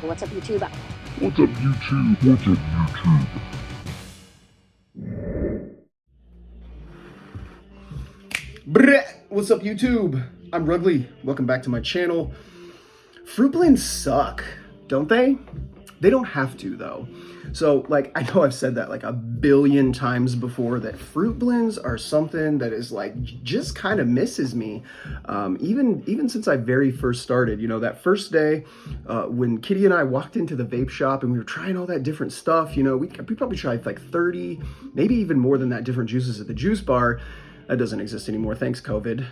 What's up, YouTube? What's up, YouTube? What's up, YouTube? Brrr! What's up, YouTube? I'm Rudley. Welcome back to my channel. Fruit blends suck, don't they? They don't have to, though. So, like, I know I've said that like a billion times before, that fruit blends are something that is like just kind of misses me. Even since I very first started, you know, that first day when Kitty and I walked into the vape shop and we were trying all that different stuff, you know, we probably tried like 30, maybe even more than that, different juices at the juice bar. That doesn't exist anymore, thanks COVID.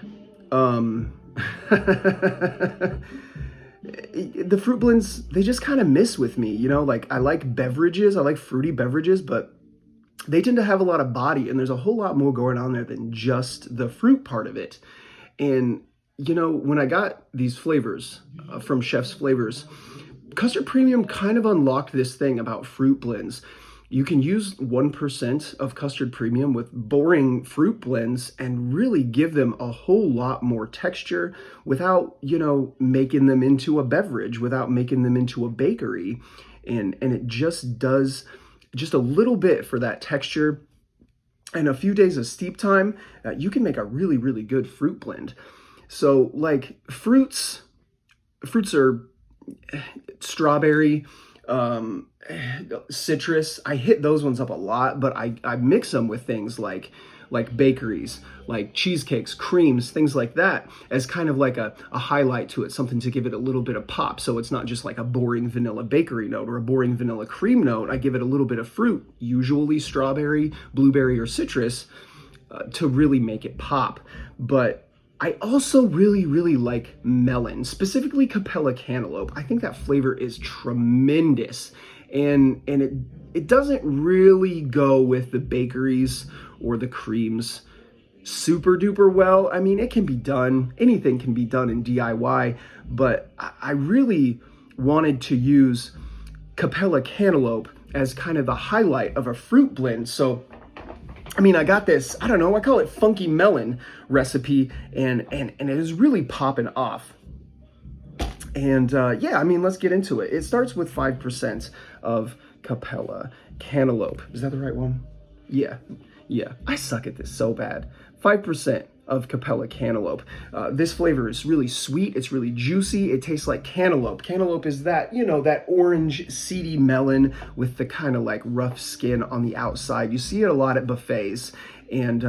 The fruit blends, they just kind of miss with me, you know, like I like beverages, I like fruity beverages, but they tend to have a lot of body, and there's a whole lot more going on there than just the fruit part of it. And, you know, when I got these flavors from Chef's Flavors, Custard Premium kind of unlocked this thing about fruit blends. You can use 1% of Custard Premium with boring fruit blends and really give them a whole lot more texture without, you know, making them into a beverage, without making them into a bakery. And it just does just a little bit for that texture. And a few days of steep time, you can make a really, really good fruit blend. So like fruits are strawberry, citrus. I hit those ones up a lot, but I mix them with things like bakeries, like cheesecakes, creams, things like that, as kind of like a highlight to it, something to give it a little bit of pop. So it's not just like a boring vanilla bakery note or a boring vanilla cream note. I give it a little bit of fruit, usually strawberry, blueberry, or citrus, to really make it pop. But I also really, really like melon, specifically Capella Cantaloupe. I think that flavor is tremendous. And it doesn't really go with the bakeries or the creams super duper well. I mean, it can be done. Anything can be done in DIY, but I really wanted to use Capella Cantaloupe as kind of the highlight of a fruit blend. So I mean, I got this, I don't know, I call it funky melon recipe, and it is really popping off. And yeah, I mean, let's get into it. It starts with 5% of Capella Cantaloupe. Is that the right one? Yeah. I suck at this so bad. 5% of Capella Cantaloupe. This flavor is really sweet. It's really juicy. It tastes like cantaloupe. Cantaloupe is that, you know, that orange seedy melon with the kind of like rough skin on the outside. You see it a lot at buffets. And,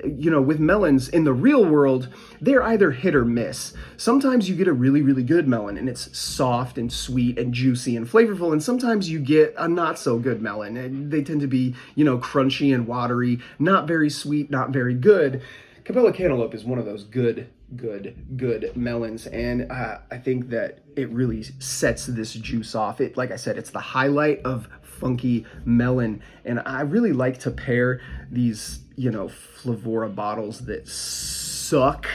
you know, with melons in the real world, they're either hit or miss. Sometimes you get a really, really good melon and it's soft and sweet and juicy and flavorful. And sometimes you get a not so good melon. And they tend to be, you know, crunchy and watery, not very sweet, not very good. Capella Cantaloupe is one of those good melons, and I think that it really sets this juice off. It, like I said, it's the highlight of funky melon, and I really like to pair these, you know, Flavora bottles that suck.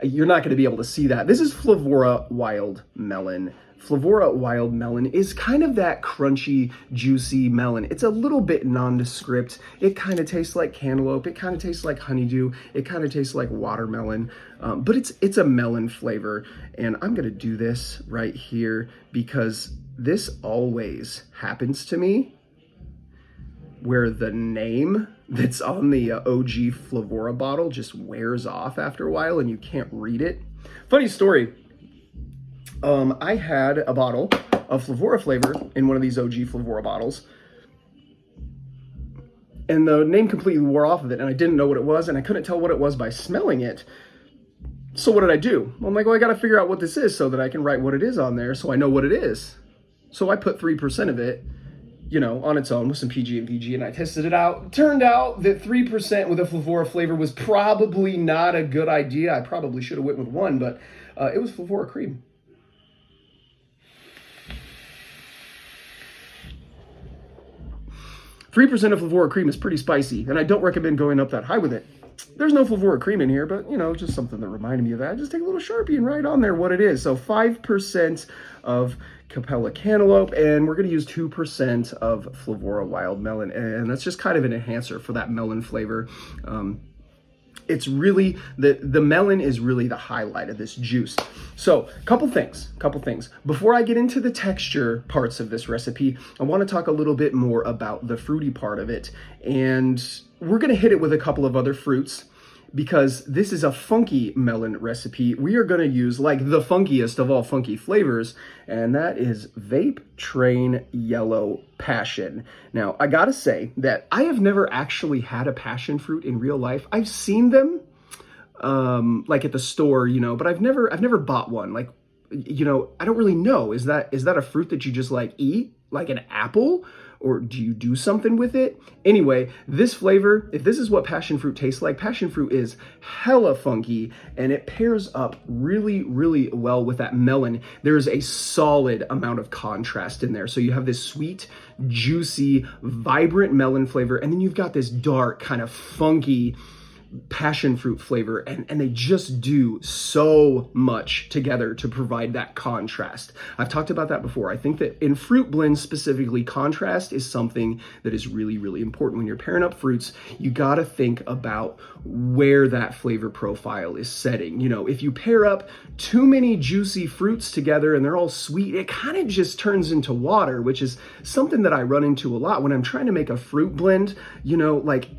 You're not going to be able to see that. This is Flavora Wild Melon. Flavora Wild Melon is kind of that crunchy, juicy melon. It's a little bit nondescript. It kind of tastes like cantaloupe. It kind of tastes like honeydew. It kind of tastes like watermelon. But it's a melon flavor. And I'm going to do this right here because this always happens to me where the name that's on the OG Flavora bottle just wears off after a while and you can't read it. Funny story. I had a bottle of Flavora flavor in one of these OG Flavora bottles, and the name completely wore off of it, and I didn't know what it was, and I couldn't tell what it was by smelling it. So what did I do? I'm like, well, I got to figure out what this is so that I can write what it is on there so I know what it is. So I put 3% of it, you know, on its own with some PG and VG, and I tested it out. It turned out that 3% with a Flavora flavor was probably not a good idea. I probably should have went with 1, but it was Flavora cream. 3% of Flavora cream is pretty spicy, and I don't recommend going up that high with it. There's no Flavora cream in here, but, you know, just something that reminded me of that. Just take a little Sharpie and write on there what it is. So 5% of Capella Cantaloupe, and we're going to use 2% of Flavora Wild Melon, and that's just kind of an enhancer for that melon flavor. It's really, the melon is really the highlight of this juice. So couple things. Before I get into the texture parts of this recipe, I want to talk a little bit more about the fruity part of it. And we're going to hit it with a couple of other fruits, because this is a funky melon recipe. We are going to use like the funkiest of all funky flavors, and that is VTA Yellow Passion. Now, I gotta say that I have never actually had a passion fruit in real life. I've seen them like at the store, you know, but I've never bought one. Like, you know, I don't really know. Is that a fruit that you just like eat like an apple? Or do you do something with it? Anyway, this flavor, if this is what passion fruit tastes like, passion fruit is hella funky, and it pairs up really, really well with that melon. There's a solid amount of contrast in there. So you have this sweet, juicy, vibrant melon flavor, and then you've got this dark, kind of funky passion fruit flavor, and they just do so much together to provide that contrast. I've talked about that before. I think that in fruit blends specifically, contrast is something that is really, really important. When you're pairing up fruits, you got to think about where that flavor profile is setting. You know, if you pair up too many juicy fruits together and they're all sweet, it kind of just turns into water, which is something that I run into a lot when I'm trying to make a fruit blend. You know, like,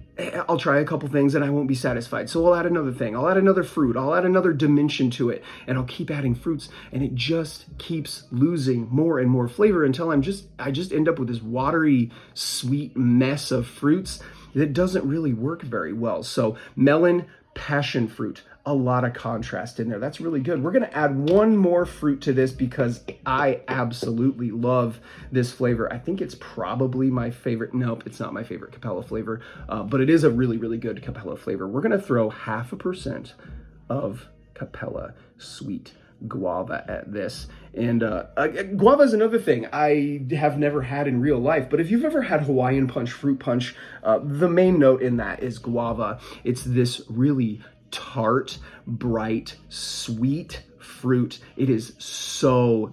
I'll try a couple things and I won't be satisfied. So I'll add another thing. I'll add another fruit. I'll add another dimension to it. And I'll keep adding fruits. And it just keeps losing more and more flavor until I just end up with this watery, sweet mess of fruits that doesn't really work very well. So melon, passion fruit, a lot of contrast in there. That's really good. We're going to add one more fruit to this because I absolutely love this flavor. I think it's probably my favorite. Nope, it's not my favorite Capella flavor, but it is a really, really good Capella flavor. We're going to throw 0.5% of Capella Sweet Guava at this. And guava is another thing I have never had in real life, but if you've ever had Hawaiian punch, fruit punch, the main note in that is guava. It's this really tart, bright, sweet fruit. It is so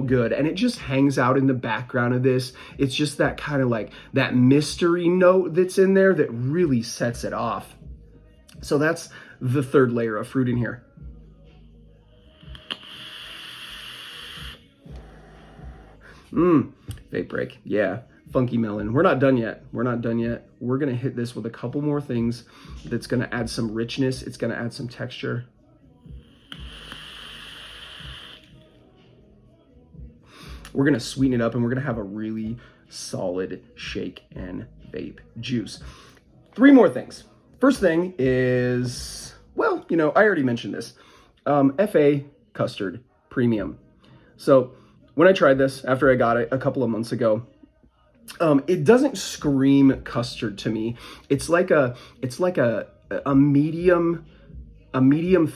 good, and it just hangs out in the background of this. It's just that kind of like that mystery note that's in there that really sets it off. So that's the third layer of fruit in here. Vape break. Yeah. Funky melon. We're not done yet. We're going to hit this with a couple more things that's going to add some richness. It's going to add some texture. We're going to sweeten it up, and we're going to have a really solid shake and vape juice. 3 more things. First thing is, well, you know, I already mentioned this. FA Custard Premium. So when I tried this after I got it a couple of months ago, it doesn't scream custard to me. It's like a medium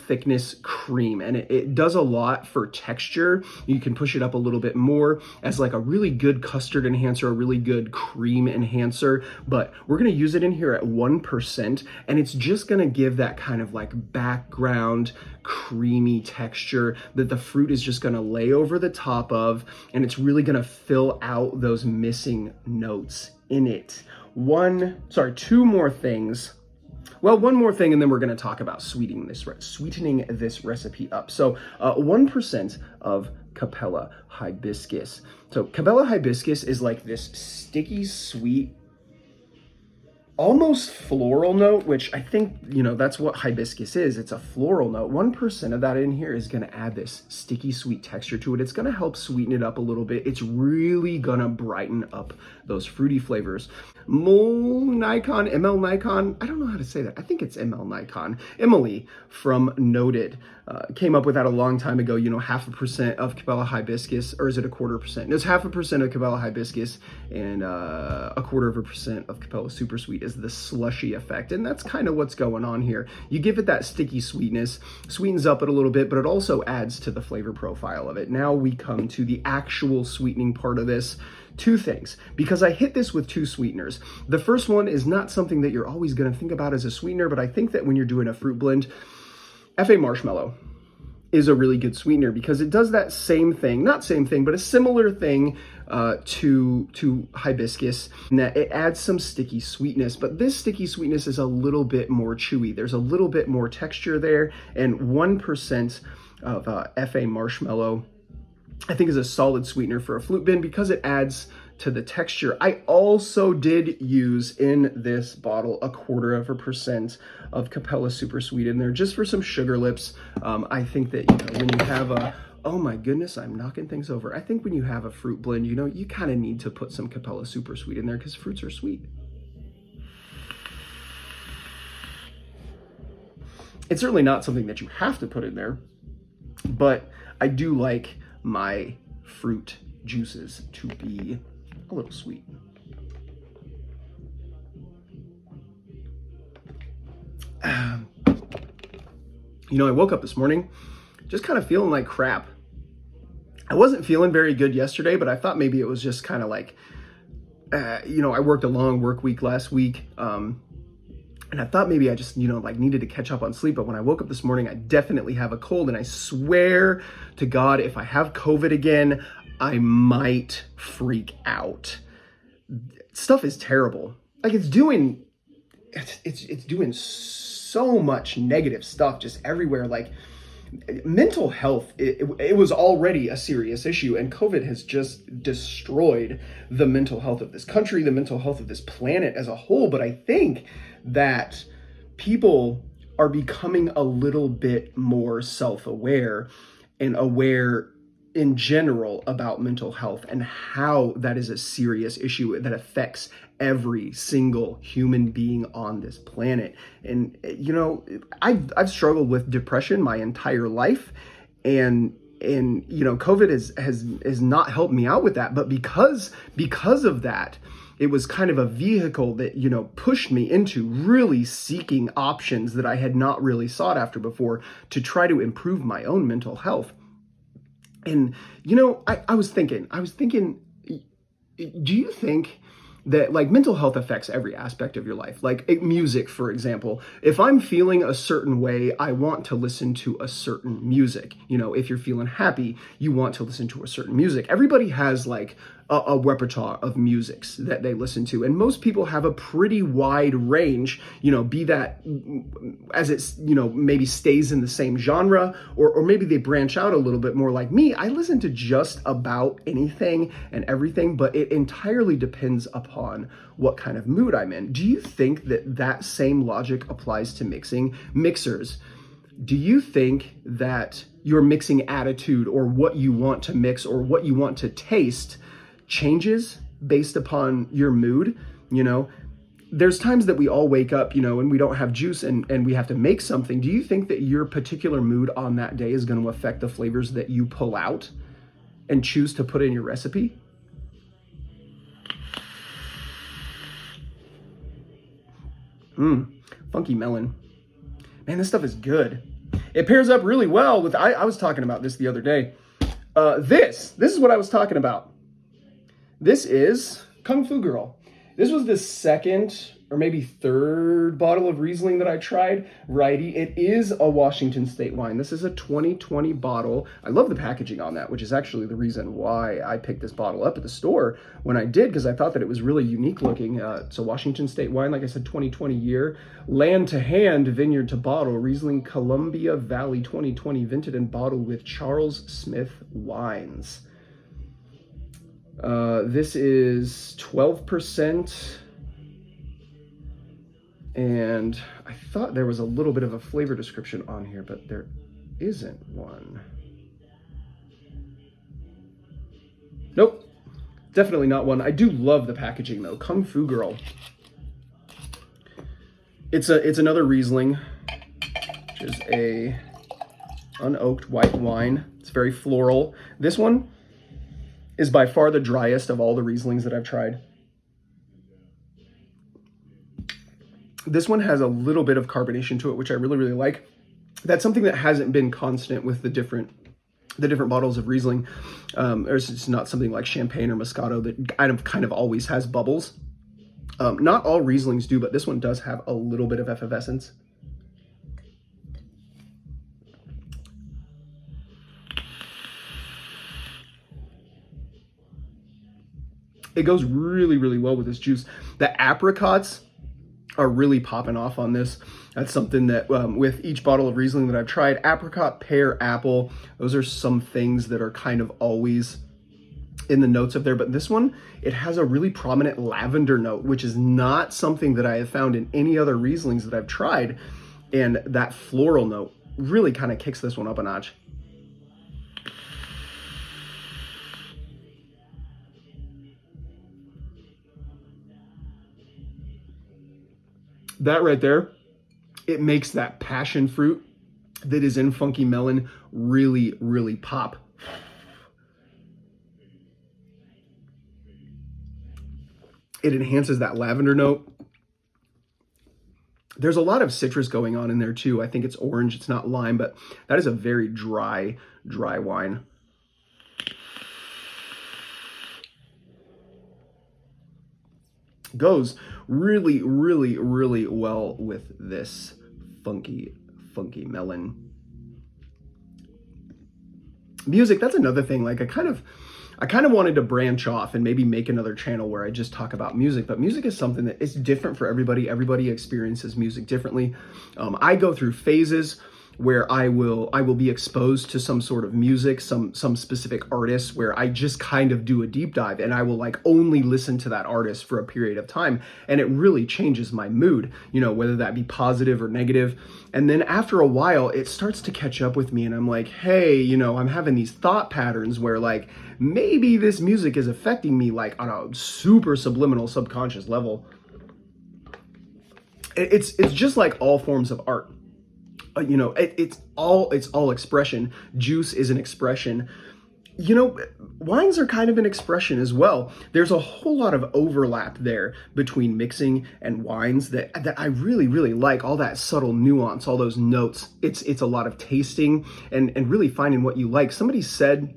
thickness cream, and it does a lot for texture. You can push it up a little bit more as like a really good custard enhancer, a really good cream enhancer, but we're going to use it in here at 1%, and it's just going to give that kind of like background creamy texture that the fruit is just going to lay over the top of, and it's really going to fill out those missing notes in it. 2 more things. Well, one more thing, and then we're going to talk about sweetening this recipe up. So 1% of Capella Hibiscus. So Capella Hibiscus is like this sticky, sweet, almost floral note, which I think, you know, that's what hibiscus is. It's a floral note. 1% of that in here is going to add this sticky, sweet texture to it. It's going to help sweeten it up a little bit. It's really going to brighten up those fruity flavors. ML Nikon, I don't know how to say that. I think it's ML Nikon. Emily from Noted came up with that a long time ago. You know, 0.5% of Capella Hibiscus, or is it 1/4%? No, it's 0.5% of Capella Hibiscus and 1/4% of Capella Super Sweet is the slushy effect. And that's kind of what's going on here. You give it that sticky sweetness, sweetens up it a little bit, but it also adds to the flavor profile of it. Now we come to the actual sweetening part of this. 2 things, because I hit this with 2 sweeteners. The first one is not something that you're always going to think about as a sweetener, but I think that when you're doing a fruit blend, FA Marshmallow is a really good sweetener because it does that same thing, not same thing, but a similar thing to hibiscus, and that it adds some sticky sweetness, but this sticky sweetness is a little bit more chewy. There's a little bit more texture there, and 1% of FA Marshmallow I think is a solid sweetener for a flute bin because it adds to the texture. I also did use in this bottle 1/4% of Capella Super Sweet in there just for some sugar lips. I think that, when you have a, oh my goodness, I'm knocking things over. I think when you have a fruit blend, you kind of need to put some Capella Super Sweet in there because fruits are sweet. It's certainly not something that you have to put in there, but I do like my fruit juices to be a little sweet. I woke up this morning just kind of feeling like crap. I wasn't feeling very good yesterday, but I thought maybe it was just kind of like, I worked a long work week last week. And I thought maybe I just, needed to catch up on sleep. But when I woke up this morning, I definitely have a cold. And I swear to God, if I have COVID again, I might freak out. Stuff is terrible. Like it's doing so much negative stuff just everywhere. Like mental health, it was already a serious issue, and COVID has just destroyed the mental health of this country, the mental health of this planet as a whole. But I think that people are becoming a little bit more self-aware and aware in general about mental health and how that is a serious issue that affects every single human being on this planet. And I've struggled with depression my entire life, and COVID has not helped me out with that. But because of that, it was kind of a vehicle that pushed me into really seeking options that I had not really sought after before to try to improve my own mental health. And I was thinking, do you think that like mental health affects every aspect of your life? Like music, for example, if I'm feeling a certain way, I want to listen to a certain music. If you're feeling happy, you want to listen to a certain music. Everybody has like a repertoire of musics that they listen to, and most people have a pretty wide range, be that as it's, maybe stays in the same genre, or maybe they branch out a little bit more. Like me, I listen to just about anything and everything, but it entirely depends upon what kind of mood I'm in. Do you think that same logic applies to mixers? Do you think that your mixing attitude, or what you want to mix, or what you want to taste, changes based upon your mood? There's times that we all wake up, and we don't have juice and we have to make something. Do you think that your particular mood on that day is going to affect the flavors that you pull out and choose to put in your recipe? Funky melon. Man, this stuff is good. It pairs up really well with, I was talking about this the other day. This is what I was talking about. This is Kung Fu Girl. This was the second or maybe third bottle of Riesling that I tried. Righty, it is a Washington State wine. This is a 2020 bottle. I love the packaging on that, which is actually the reason why I picked this bottle up at the store when I did, because I thought that it was really unique looking. It's a Washington State wine, like I said, 2020 year. Land to hand, vineyard to bottle. Riesling Columbia Valley 2020, vinted and bottled with Charles Smith Wines. This is 12%, and I thought there was a little bit of a flavor description on here, but there isn't one. Nope, definitely not one. I do love the packaging though. Kung Fu Girl. It's another Riesling, which is a unoaked white wine. It's very floral. This one is by far the driest of all the Rieslings that I've tried. This one has a little bit of carbonation to it, which I really, really like. That's something that hasn't been constant with the different bottles of Riesling. It's not something like Champagne or Moscato that kind of always has bubbles. Not all Rieslings do, but this one does have a little bit of effervescence. It goes really, really well with this juice. The apricots are really popping off on this. That's something that with each bottle of Riesling that I've tried, apricot, pear, apple, those are some things that are kind of always in the notes of there. But this one, it has a really prominent lavender note, which is not something that I have found in any other Rieslings that I've tried. And that floral note really kind of kicks this one up a notch. That right there, it makes that passion fruit that is in Funky Melon really, really pop. It enhances that lavender note. There's a lot of citrus going on in there too. I think it's orange, it's not lime, but that is a very dry wine. Goes really, really, really well with this funky melon. Music, that's another thing. Like I kind of wanted to branch off and maybe make another channel where I just talk about music, but music is something that is different for everybody. Everybody experiences music differently. I go through phases where I will be exposed to some sort of music, some specific artists where I just kind of do a deep dive and I will like only listen to that artist for a period of time. And it really changes my mood, you know, whether that be positive or negative. And then after a while, it starts to catch up with me and I'm like, hey, you know, I'm having these thought patterns where like, maybe this music is affecting me like on a super subliminal subconscious level. It's just like all forms of art. You know, it's all expression. Juice is an expression. You know, wines are kind of an expression as well. There's a whole lot of overlap there between mixing and wines that I really, really like. All that subtle nuance, all those notes. It's a lot of tasting and really finding what you like. Somebody said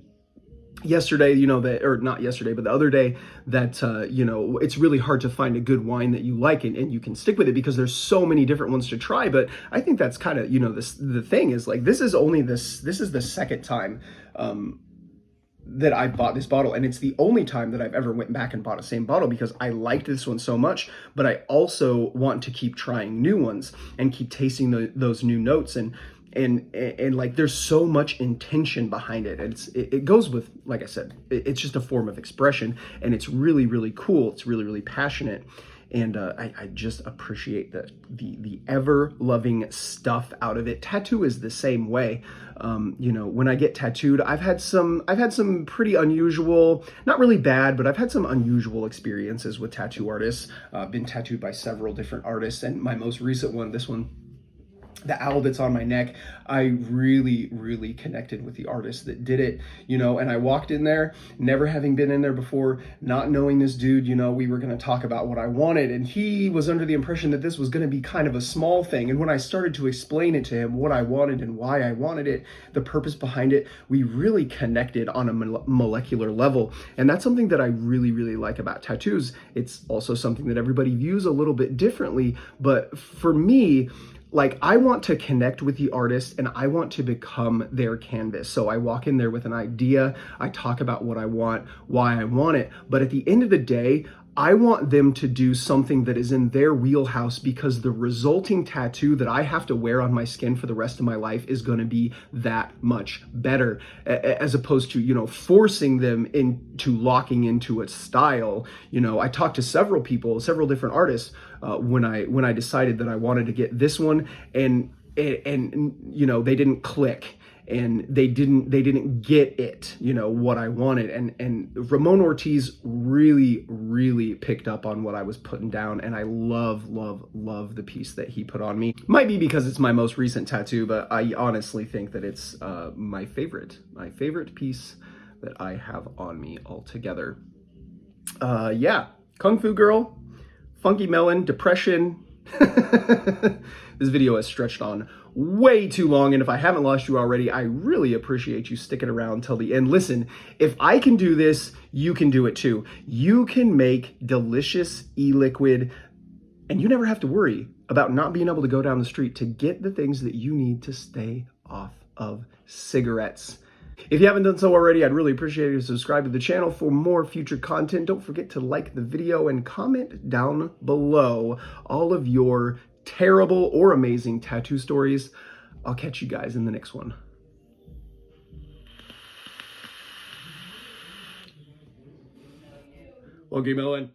yesterday, you know, that, or not yesterday, but the other day that, you know, it's really hard to find a good wine that you like and you can stick with it because there's so many different ones to try. But I think that's kind of, you know, the thing is like, this is the second time, that I bought this bottle, and it's the only time that I've ever went back and bought a same bottle because I liked this one so much, but I also want to keep trying new ones and keep tasting those new notes and like there's so much intention behind it. It goes with, like I said, it's just a form of expression and it's really, really cool. It's really, really passionate. And I just appreciate the ever loving stuff out of it. Tattoo is the same way. You know, when I get tattooed, I've had some pretty unusual, not really bad, but I've had some unusual experiences with tattoo artists. Been tattooed by several different artists, and my most recent one, this one, the owl that's on my neck, I really, really connected with the artist that did it, you know, and I walked in there, never having been in there before, not knowing this dude, you know, we were going to talk about what I wanted, and he was under the impression that this was going to be kind of a small thing, and when I started to explain it to him, what I wanted and why I wanted it, the purpose behind it, we really connected on a molecular level, and that's something that I really, really like about tattoos. It's also something that everybody views a little bit differently, but for me, like, I want to connect with the artist and I want to become their canvas. So I walk in there with an idea, I talk about what I want, why I want it, but at the end of the day, I want them to do something that is in their wheelhouse because the resulting tattoo that I have to wear on my skin for the rest of my life is going to be that much better, as opposed to, you know, forcing them into locking into a style. You know, I talked to several people, several different artists when I decided that I wanted to get this one, and you know, they didn't click. And they didn't get it, you know, what I wanted. And Ramon Ortiz really, really picked up on what I was putting down. And I love the piece that he put on me. Might be because it's my most recent tattoo, but I honestly think that it's my favorite piece that I have on me altogether. Yeah, Kung Fu Girl, Funky Melon, Depression. This video has stretched on way too long, and if I haven't lost you already, I really appreciate you sticking around till the end. Listen, if I can do this, you can do it too. You can make delicious e-liquid, and you never have to worry about not being able to go down the street to get the things that you need to stay off of cigarettes. If you haven't done so already, I'd really appreciate it if you subscribe to the channel for more future content. Don't forget to like the video and comment down below all of your terrible or amazing tattoo stories. I'll catch you guys in the next one. Okay, Melon.